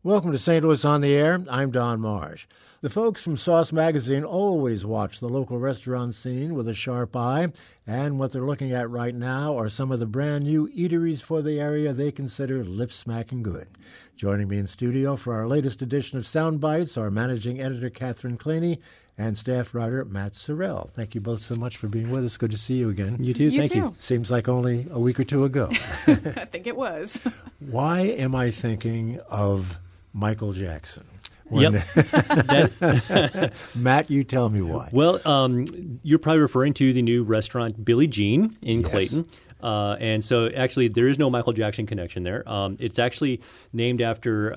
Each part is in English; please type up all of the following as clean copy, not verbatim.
Welcome to St. Louis on the Air. I'm Don Marsh. The folks from Sauce Magazine always watch the local restaurant scene with a sharp eye, and what they're looking at right now are some of the brand new eateries for the area they consider lip-smacking good. Joining me in studio for our latest edition of Sound Bites are managing editor Catherine Claney and staff writer Matt Sorrell. Thank you both so much for being with us. Good to see you again. You too. Thank too. you. Seems like only a week or two ago. I think it was. Why am I thinking of Michael Jackson? Matt, you tell me why. Well, you're probably referring to the new restaurant Billie Jean in Clayton. And so actually there is no Michael Jackson connection there. It's actually named after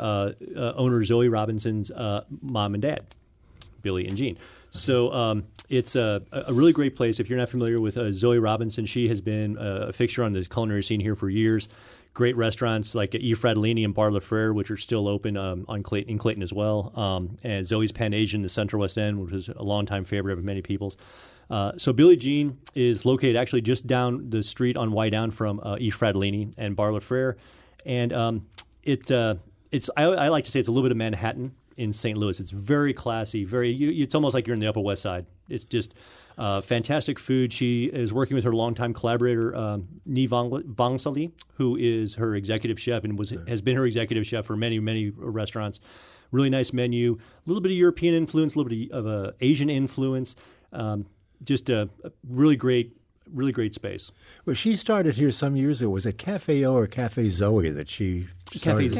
owner Zoe Robinson's mom and dad, Billie and Jean. So it's a really great place. If you're not familiar with Zoe Robinson, she has been a fixture on the culinary scene here for years. Great restaurants like E. Fratellini and Bar La Frere, which are still open in Clayton as well. And Zoe's Pan Asian in the Central West End, which is a longtime favorite of many people's. So Billie Jean is located actually just down the street on Wydown from E. Fratellini and Bar La Frere. And I like to say it's a little bit of Manhattan in St. Louis. It's very classy, it's almost like you're in the Upper West Side. It's just fantastic food. She is working with her longtime collaborator, Ni Vangsali, who is her executive chef and has been her executive chef for many, many restaurants. Really nice menu, a little bit of European influence, a little bit of Asian influence. Just a really great space. Well, she started here some years ago. Was it Cafe O or Cafe Zoe that she started?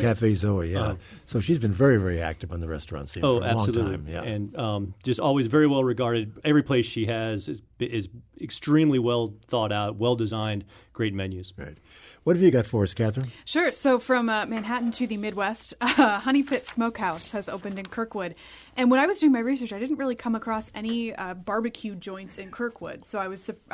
Cafe Zoe, yeah. So she's been very, very active on the restaurant scene for a absolutely. long time. Yeah. And just always very well regarded. Every place she has is extremely well thought out, well designed, great menus. Right. What have you got for us, Catherine? Sure. So from Manhattan to the Midwest, Honey Pit Smokehouse has opened in Kirkwood. And when I was doing my research, I didn't really come across any barbecue joints in Kirkwood. So I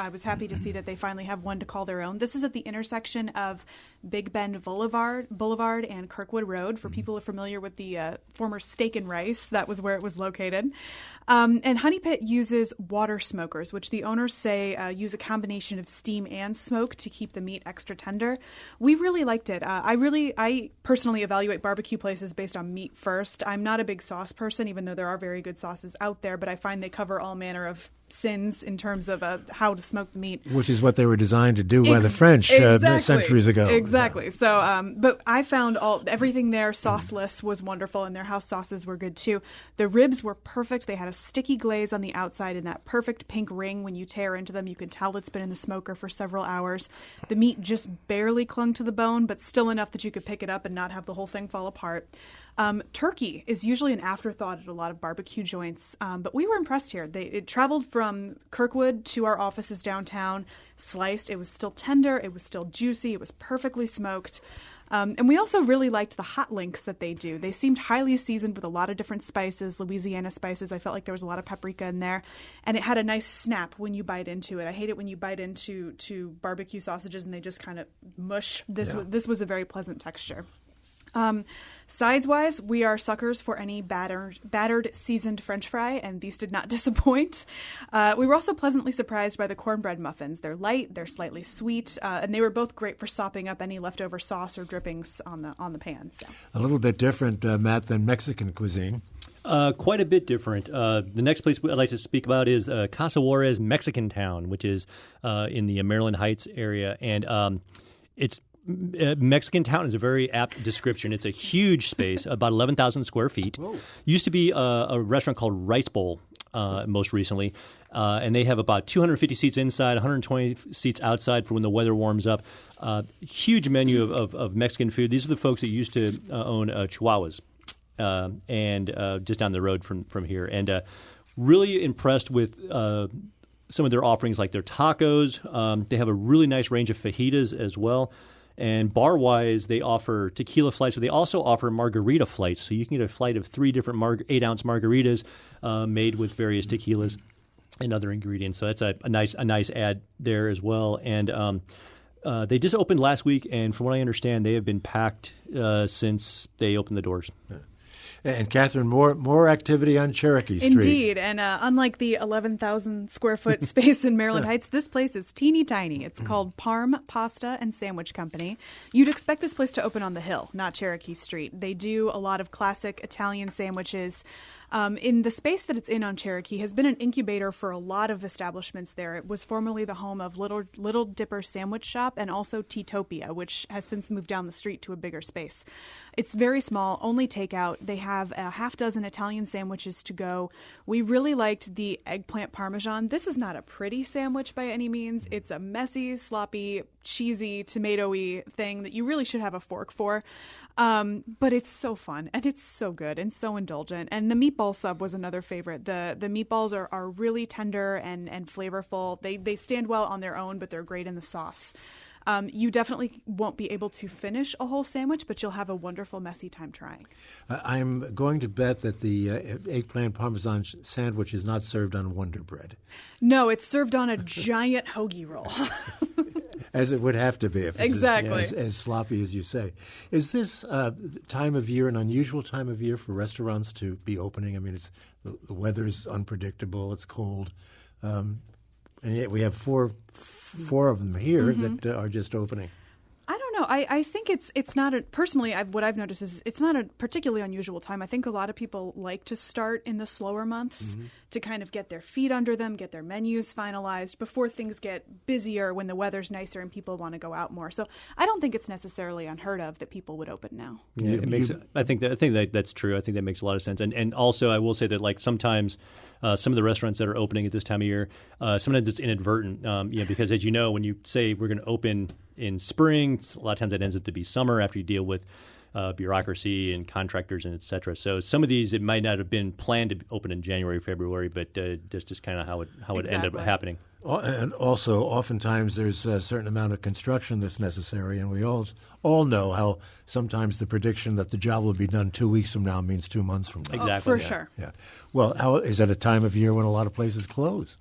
was happy to see that they finally have one to call their own. This is at the intersection of Big Bend Boulevard and Kirkwood Road. For people who are familiar with the former Steak and Rice, that was where it was located. And Honey Pit uses water smokers, which the owners say use a combination of steam and smoke to keep the meat extra tender. We really liked it. I personally evaluate barbecue places based on meat first. I'm not a big sauce person, even though there are very good sauces out there, but I find they cover all manner of sins in terms of how to smoke the meat. Which is what they were designed to do by the French centuries ago. Exactly. Yeah. So, but I found everything there sauceless was wonderful, and their house sauces were good too. The ribs were perfect. They had a sticky glaze on the outside and that perfect pink ring. When you tear into them, you can tell it's been in the smoker for several hours. The meat just barely clung to the bone, but still enough that you could pick it up and not have the whole thing fall apart. Turkey is usually an afterthought at a lot of barbecue joints, but we were impressed here. It traveled from Kirkwood to our offices downtown, sliced. It was still tender. It was still juicy. It was perfectly smoked. And we also really liked the hot links that they do. They seemed highly seasoned with a lot of different spices, Louisiana spices. I felt like there was a lot of paprika in there. And it had a nice snap when you bite into it. I hate it when you bite into barbecue sausages and they just kind of mush. This was a very pleasant texture. Sides-wise, we are suckers for any battered seasoned French fry, and these did not disappoint. We were also pleasantly surprised by the cornbread muffins. They're light, they're slightly sweet, and they were both great for sopping up any leftover sauce or drippings on the pan. So. A little bit different, Matt, than Mexican cuisine. Quite a bit different. The next place I'd like to speak about is Casa Juarez Mexican Town, which is in the Maryland Heights area, and it's Mexican Town is a very apt description. It's a huge space, about 11,000 square feet. Whoa. Used to be a restaurant called Rice Bowl most recently, and they have about 250 seats inside, 120 seats outside for when the weather warms up. Huge menu of Mexican food. These are the folks that used to own Chihuahuas and just down the road from here. And really impressed with some of their offerings, like their tacos. They have a really nice range of fajitas as well. And bar-wise, they offer tequila flights, but they also offer margarita flights. So you can get a flight of 3 different 8-ounce margaritas made with various tequilas and other ingredients. So that's a nice add there as well. And they just opened last week, and from what I understand, they have been packed since they opened the doors. And Catherine, more activity on Cherokee Street. Indeed, and unlike the 11,000 square foot space in Maryland Heights, this place is teeny tiny. It's called Parm Pasta and Sandwich Company. You'd expect this place to open on the hill, not Cherokee Street. They do a lot of classic Italian sandwiches. In the space that it's in on Cherokee has been an incubator for a lot of establishments there. It was formerly the home of Little Dipper Sandwich Shop and also Teatopia, which has since moved down the street to a bigger space. It's very small, only takeout. They have a half dozen Italian sandwiches to go. We really liked the eggplant parmesan. This is not a pretty sandwich by any means. It's a messy, sloppy, cheesy, tomatoey thing that you really should have a fork for. But it's so fun and it's so good and so indulgent. And the meatball sub was another favorite. The meatballs are really tender and flavorful. They stand well on their own, but they're great in the sauce. You definitely won't be able to finish a whole sandwich, but you'll have a wonderful, messy time trying. I'm going to bet that the eggplant parmesan sandwich is not served on Wonder Bread. No, it's served on a giant hoagie roll. As it would have to be if it's exactly as sloppy as you say. Is this time of year an unusual time of year for restaurants to be opening? I mean, the weather's unpredictable, it's cold. And yet we have four of them here that are just opening. I don't know. I think it's not a, personally, what I've noticed is it's not a particularly unusual time. I think a lot of people like to start in the slower months to kind of get their feet under them, get their menus finalized before things get busier when the weather's nicer and people want to go out more. So I don't think it's necessarily unheard of that people would open now. Yeah, I think that's true. I think that makes a lot of sense. And also I will say that like sometimes some of the restaurants that are opening at this time of year, sometimes it's inadvertent, because as you know, when you say we're going to open in spring, a lot of times that ends up to be summer after you deal with bureaucracy and contractors and et cetera. So some of these, it might not have been planned to open in January, February, but that's just kind of how it ended up happening. And also, oftentimes there's a certain amount of construction that's necessary, and we all know how sometimes the prediction that the job will be done 2 weeks from now means 2 months from now. Exactly. For sure. Yeah. Well, is that a time of year when a lot of places close?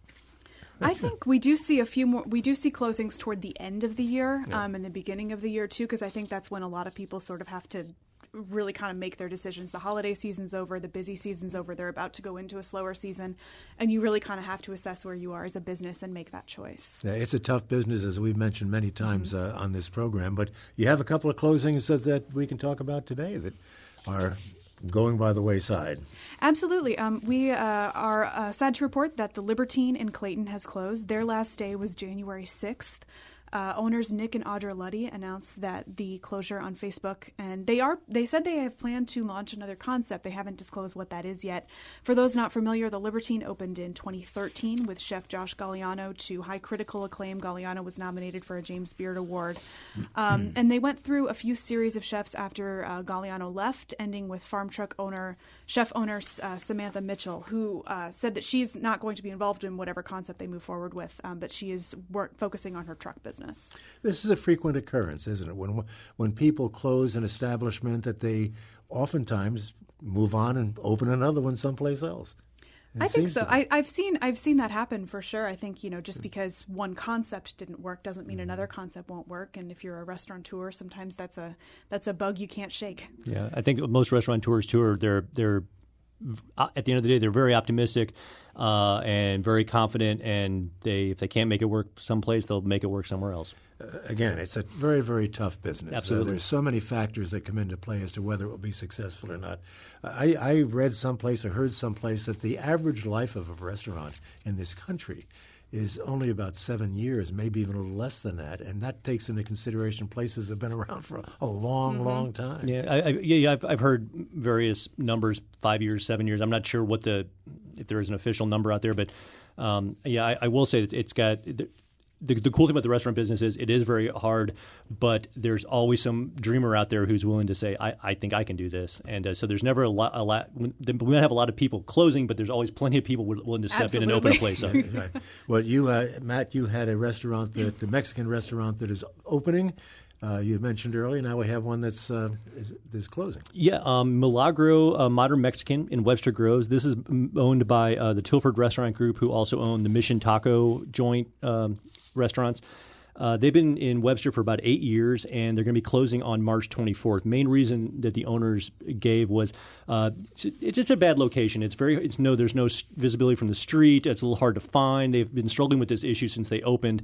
I think we do see we do see closings toward the end of the year and the beginning of the year, too, because I think that's when a lot of people sort of have to really kind of make their decisions. The holiday season's over, the busy season's over, they're about to go into a slower season, and you really kind of have to assess where you are as a business and make that choice. Yeah, it's a tough business, as we've mentioned many times on this program, but you have a couple of closings that we can talk about today that are going by the wayside. Absolutely. We are sad to report that the Libertine in Clayton has closed. Their last day was January 6th. Owners Nick and Audra Luddy announced that the closure on Facebook, and they said they have planned to launch another concept. They haven't disclosed what that is yet. For those not familiar, the Libertine opened in 2013 with chef Josh Galliano to high critical acclaim. Galliano was nominated for a James Beard Award. And they went through a few series of chefs after Galliano left, ending with farm truck chef owner Samantha Mitchell, who said that she's not going to be involved in whatever concept they move forward with, but she is focusing on her truck business. This is a frequent occurrence, isn't it? When people close an establishment, that they oftentimes move on and open another one someplace else. I think so. I've seen that happen for sure. I think, just because one concept didn't work doesn't mean another concept won't work. And if you're a restaurateur, sometimes that's a bug you can't shake. Yeah, I think most restaurateurs too they're at the end of the day, they're very optimistic and very confident, and if they can't make it work someplace, they'll make it work somewhere else. Again, it's a very, very tough business. Absolutely. There's so many factors that come into play as to whether it will be successful or not. I read someplace or heard someplace that the average life of a restaurant in this country is only about 7 years, maybe even a little less than that, and that takes into consideration places that have been around for a long, long time. Yeah, I've heard various numbers, 5 years, 7 years. I'm not sure if there is an official number out there, but I will say that it's got. The cool thing about the restaurant business is it is very hard, but there's always some dreamer out there who's willing to say, I think I can do this. And so there's never a lot. We might have a lot of people closing, but there's always plenty of people willing to step in and open a place up. Right. Well, Matt, you had a restaurant, the Mexican restaurant that is opening. You mentioned earlier. Now we have one that's closing. Yeah, Milagro Modern Mexican in Webster Groves. This is owned by the Tilford Restaurant Group, who also own the Mission Taco joint restaurants. They've been in Webster for about 8 years, and they're going to be closing on March 24th. Main reason that the owners gave was it's just a bad location. There's no visibility from the street. It's a little hard to find. They've been struggling with this issue since they opened.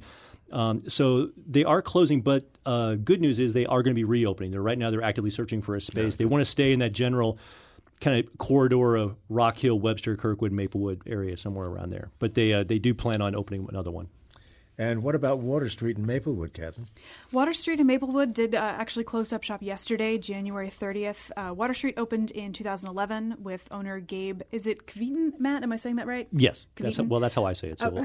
So they are closing, but good news is they are going to be reopening. Right now they're actively searching for a space. Yeah. They want to stay in that general kind of corridor of Rock Hill, Webster, Kirkwood, Maplewood area, somewhere around there. But they do plan on opening another one. And what about Water Street in Maplewood, Catherine? Water Street in Maplewood did actually close up shop yesterday, January 30th. Water Street opened in 2011 with owner Gabe. Is it Kveton, Matt? Am I saying that right? Yes. That's how I say it. So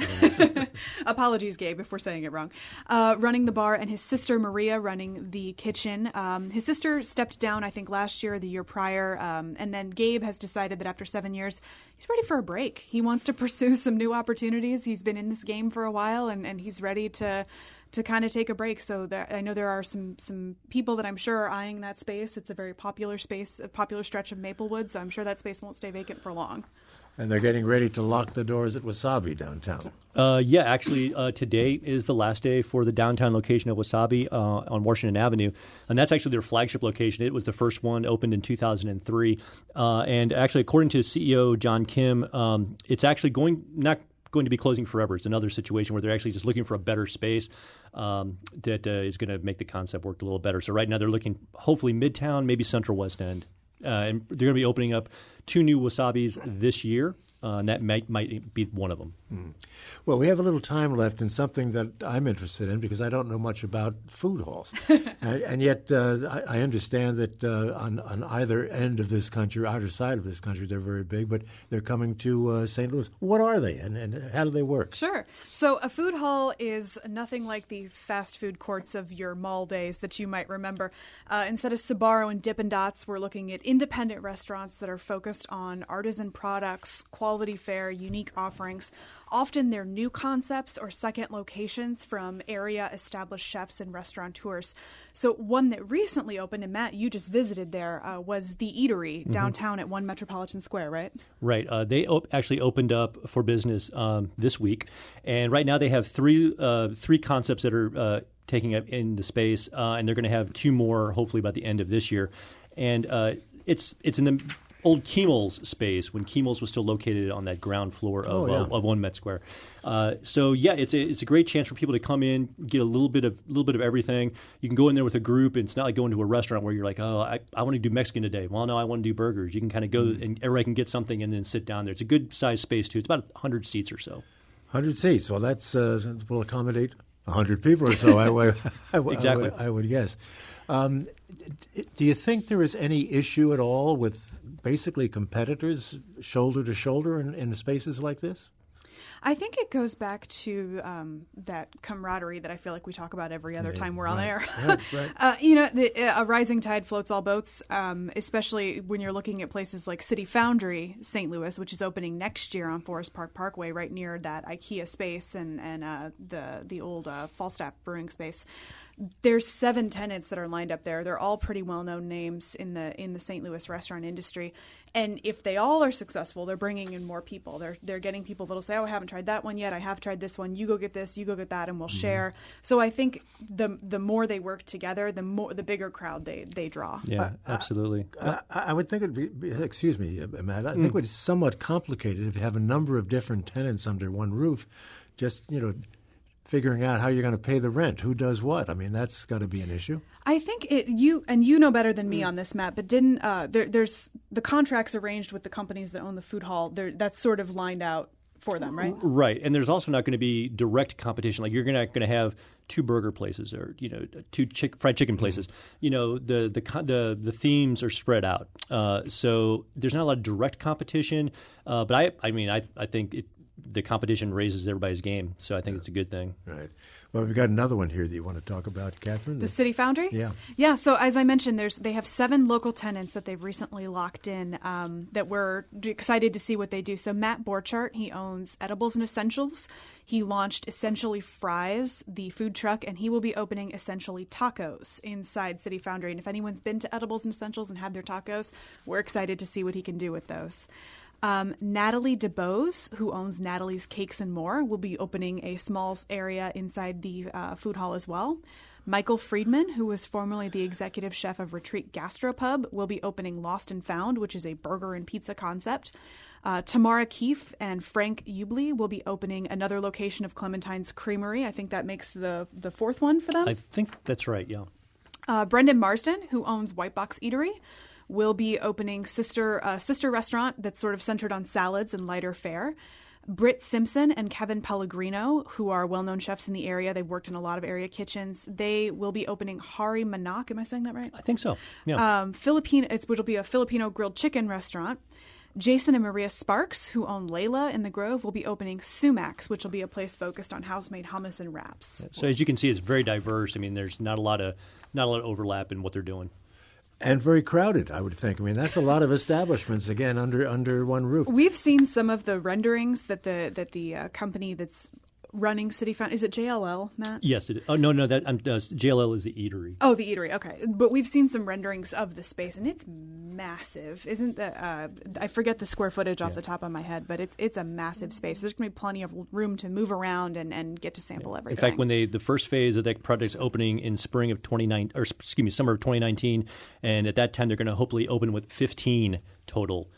Apologies, Gabe, if we're saying it wrong. Running the bar, and his sister Maria running the kitchen. His sister stepped down, I think, last year or the year prior. And then Gabe has decided that after 7 years, he's ready for a break. He wants to pursue some new opportunities. He's been in this game for a while, and he's ready to kind of take a break. So I know there are some people that I'm sure are eyeing that space. It's a very popular space, a popular stretch of Maplewood, so I'm sure that space won't stay vacant for long. And they're getting ready to lock the doors at Wasabi downtown. Actually, today is the last day for the downtown location of Wasabi on Washington Avenue. And that's actually their flagship location. It was the first one, opened in 2003. And actually, according to CEO John Kim, it's actually not going to be closing forever. It's another situation where they're actually just looking for a better space that is going to make the concept work a little better. So right now they're looking hopefully Midtown, maybe Central West End. And they're going to be opening up 2 new Wasabis this year, and that might be one of them. Well, we have a little time left in something that I'm interested in because I don't know much about food halls. and yet I understand that on either end of this country, either side of this country, they're very big, but they're coming to St. Louis. What are they, and how do they work? Sure. So a food hall is nothing like the fast food courts of your mall days that you might remember. Instead of Sbarro and Dippin' Dots, we're looking at independent restaurants that are focused on artisan products, quality fare, unique offerings. Often they're new concepts or second locations from area established chefs and restaurateurs. So one that recently opened, and Matt, you just visited there, was The Eatery downtown at 1 Metropolitan Square, right? Right. They actually opened up for business this week. And right now they have three concepts that are taking up in the space, and they're going to have 2 more hopefully by the end of this year. And it's in the old Kemel's space when Kemel's was still located on that ground floor of 1 Met Square. It's a great chance for people to come in, get a little bit of everything. You can go in there with a group, and it's not like going to a restaurant where you're like, oh, I want to do Mexican today. Well, no, I want to do burgers. You can kind of go and everybody can get something and then sit down there. It's a good sized space too. It's about 100 seats or so. 100 seats. Well, that's will accommodate 100 people or so. Exactly. I would guess. Do you think there is any issue at all with basically competitors shoulder to shoulder in spaces like this? I think it goes back to that camaraderie that I feel like we talk about every other time we're on air. Right. A rising tide floats all boats, especially when you're looking at places like City Foundry, St. Louis, which is opening next year on Forest Park Parkway, right near that IKEA space and the old Falstaff brewing space. There's 7 tenants that are lined up there. They're all pretty well-known names in the St. Louis restaurant industry. And if they all are successful, they're bringing in more people. They're getting people that'll say, oh, I haven't tried that one yet. I have tried this one. You go get this. You go get that, and we'll share. So I think the more they work together, the bigger crowd they draw. Yeah, absolutely. I would think it'd be, excuse me, Matt, I think it would be somewhat complicated if you have a number of different tenants under one roof. Just, figuring out how you're going to pay the rent, who does what. I mean, that's got to be an issue. I think you know better than me on this, Matt, but didn't there's the contracts arranged with the companies that own the food hall. That's sort of lined out for them, right? Right, and there's also not going to be direct competition. Like you're not going to have 2 burger places or 2 fried chicken places. The themes are spread out, so there's not a lot of direct competition. But I think the competition raises everybody's game, so I think it's a good thing. Right. Well, we've got another one here that you want to talk about, Catherine. The City Foundry? Yeah. Yeah, so as I mentioned, they have 7 local tenants that they've recently locked in that we're excited to see what they do. So Matt Borchardt, he owns Edibles and Essentials. He launched Essentially Fries, the food truck, and he will be opening Essentially Tacos inside City Foundry. And if anyone's been to Edibles and Essentials and had their tacos, we're excited to see what he can do with those. Natalie DeBose, who owns Natalie's Cakes and More, will be opening a small area inside the food hall as well. Michael Friedman, who was formerly the executive chef of Retreat Gastropub, will be opening Lost and Found, which is a burger and pizza concept. Tamara Keefe and Frank Ubley will be opening another location of Clementine's Creamery. I think that makes the fourth one for them. I think that's right, yeah. Brendan Marsden, who owns White Box Eatery, will be opening sister restaurant that's sort of centered on salads and lighter fare. Britt Simpson and Kevin Pellegrino, who are well-known chefs in the area, they've worked in a lot of area kitchens. They will be opening Hari Manak. Am I saying that right? I think so. Yeah. Which will be a Filipino grilled chicken restaurant. Jason and Maria Sparks, who own Layla in the Grove, will be opening Sumacs, which will be a place focused on house-made hummus and wraps. So as you can see, it's very diverse. I mean, there's not a lot of overlap in what they're doing. And very crowded, I would think. I mean, that's a lot of establishments, again, under one roof. We've seen some of the renderings that the company that's running City Found. Is it JLL, Matt? Yes. It is. Oh, no, that JLL is the eatery. Oh, the eatery. Okay. But we've seen some renderings of the space, and it's massive. Isn't that I forget the square footage off the top of my head, but it's a massive space. There's going to be plenty of room to move around and get to sample everything. In fact, when the first phase of that project's opening in summer of 2019, and at that time they're going to hopefully open with 15 total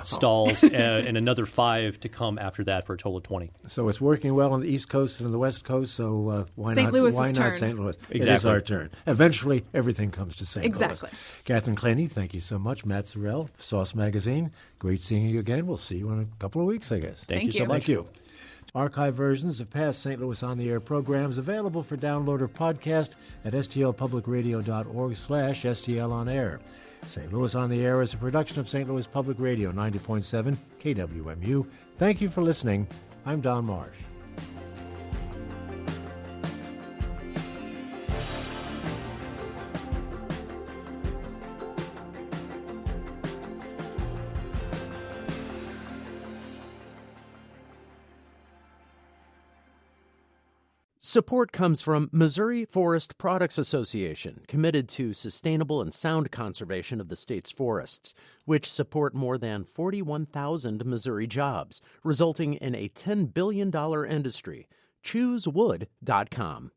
stalls and another 5 to come after that for a total of 20. So it's working well on the East Coast and the West Coast, so why St. not Louis's Why turn. not St. Louis? Exactly. It is our turn. Eventually, everything comes to St. Exactly. Louis. Catherine Claney, thank you so much. Matt Sorrell, Sauce Magazine. Great seeing you again. We'll see you in a couple of weeks, I guess. Thank you so much. Thank you. Archive versions of past St. Louis On the Air programs available for download or podcast at stlpublicradio.org/stlonair. St. Louis On the Air is a production of St. Louis Public Radio, 90.7 KWMU. Thank you for listening. I'm Don Marsh. Support comes from Missouri Forest Products Association, committed to sustainable and sound conservation of the state's forests, which support more than 41,000 Missouri jobs, resulting in a $10 billion industry. ChooseWood.com.